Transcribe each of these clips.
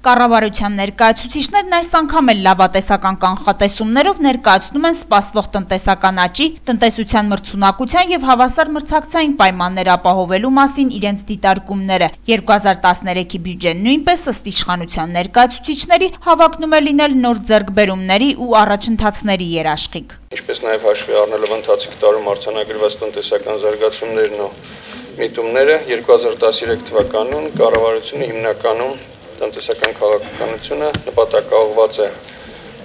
Կառավարության ներկայացուցիչներն այս անգամ էլ լավատեսական կանխատեսումներով ներկայացնում են սպասվող տնտեսական աճի, տնտեսության մրցունակության եւ հավասար մրցակցային պայմաններ ապահովելու մասին իրենց դիտարկումները։ 2013-ի բյուջեն նույնպես ըստ իշխանության ներկայացուցիչների հավակնում է լինել նոր ձեռքբերումների ու առաջընթացների երաշխիք։ Ինչպես նաեւ հաշվի առնելով ընթացիկ տարում արձանագրված տնտեսական զարգացումներն ու միտումները 2013 թվականին կառավարությունը հիմնականում տնտեսական քաղաքականությունը նպատակաուղղված է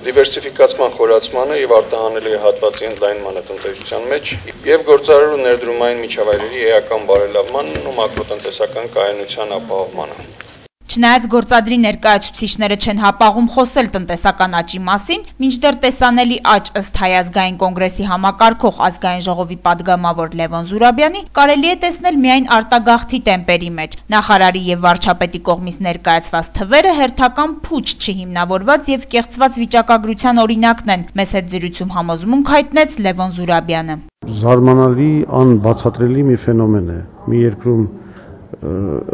դիվերսիֆիկացման խորացմանը եւ արտահանելի հատվածի ընդլայնմանը տնտեսության մեջ եւ գործարար ու ներդրումային միջավայրերի էական բարելավմանն ու մակրոտնտեսական կայունության ապահովմանը։ Չնայած գործադրի ներկայացուցիչները չեն հապաղում խոսել տնտեսական աճի մասին, մինչդեռ տեսանելի աճ ըստ Հայ ազգային կոնգրեսի համակարգող ազգային ժողովի падգամավոր Լևոն Զուրաբյանի կարելի է տեսնել միայն արտագաղթի տեմպերի մեջ։ Նախարարի եւ վարչապետի կողմից ներկայացված թվերը հերթական փուչ չհիմնավորված եւ կեղծված վիճակագրության օրինակն են, մեծ հետ զրույցում համոզմունք հայտնեց Լևոն Զուրաբյանը։ Զարմանալի անբացատրելի մի ֆենոմեն է։ Մի երկրում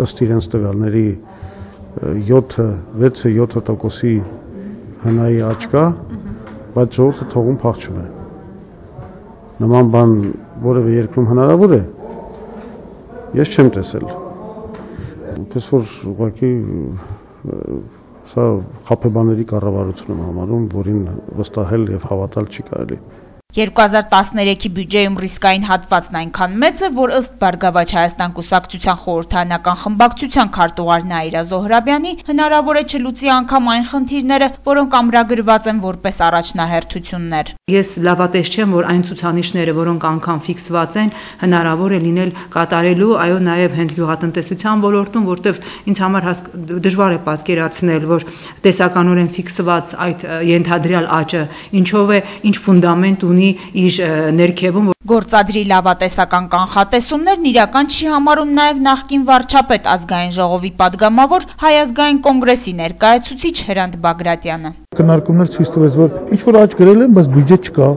ըստ իրենց տվյալների 6-7%-ի հնայի աճ կա, բայց ժողովուրդը թողում փախչում է։ Նման բան որևէ երկրում հնարավոր է։ Ես չեմ տեսել։ Պես որ ուղղակի սա խաբեբաների կառավարություն եմ համարում, որին վստահել եւ հավատալ չի կարելի։ 2013-ի բյուջեում ռիսկային հատվածն այնքան մեծ է, որ ըստ Բարգավաճ Հայաստան կուսակցության խորհրդարանական խմբակցության քարտուղար Նաիրա Զոհրաբյանի հնարավոր է չլուծի անգամ այն խնդիրները, որոնք ամրագրված են որպես առաջնահերթություններ։ Ես լավատես չեմ, որ այն ցուցանիշները, որոնք անգամ ֆիքսված են, հնարավոր է լինել կատարելու, այո, նաև հենց գյուղատնտեսության ոլորտում, որտեղ ինձ համար դժվար է պատկերացնել, որ տեսականորեն ֆիքսված այդ ենթադրյալ աճը ինչով է, ինչ ֆունդամենտ ունի իր ներքևում։ Գործադրի լավատեսական կանխատեսումներն իրական չի համարում նաև նախկին վարչապետ ազգային ժողովի падգամավոր Հայ ազգային կոնգրեսի ներկայացուցիչ Հրանտ Բագրատյանը։ Քննարկումներ ցույց տվեց, որ ինչ որ աճ գրել են, բայց բյուջե չկա։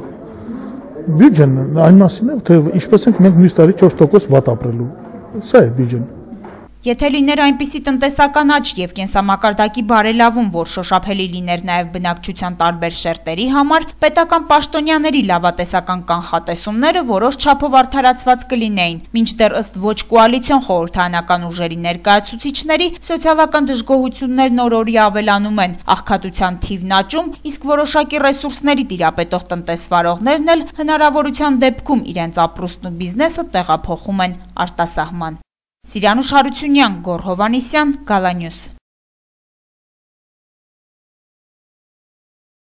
Բյուջեն այն մասին է, թե ինչպես ենք մենք մյուս տարի 4% վատ ապրելու։ Սա է բյուջեն։ Եթե լիներ այնպիսի տնտեսական աճ եւ կենսամակարդակի բարելավում, որ շոշափելի լիներ նաեւ բնակչության տարբեր շերտերի համար, պետական պաշտոնյաների լավատեսական կանխատեսումները որոշ չափով արդարացված կլինեին, մինչդեռ ըստ ոչ կոալիցիոն խորհրդարանական ուժերի ներկայացուցիչների սոցիալական դժգոհություններն օր-օրի ավելանում են, աղքատության թիվն աճում, իսկ որոշակի ռեսուրսների տիրապետող տնտեսվարողներն էլ հնարավորության դեպքում իրենց ապրուստն ու բիզնեսը տեղափոխում են արտասահման։ Սիրանուշ Հարությունյան, Գոռ Հովհաննիսյան, Գալանյուս։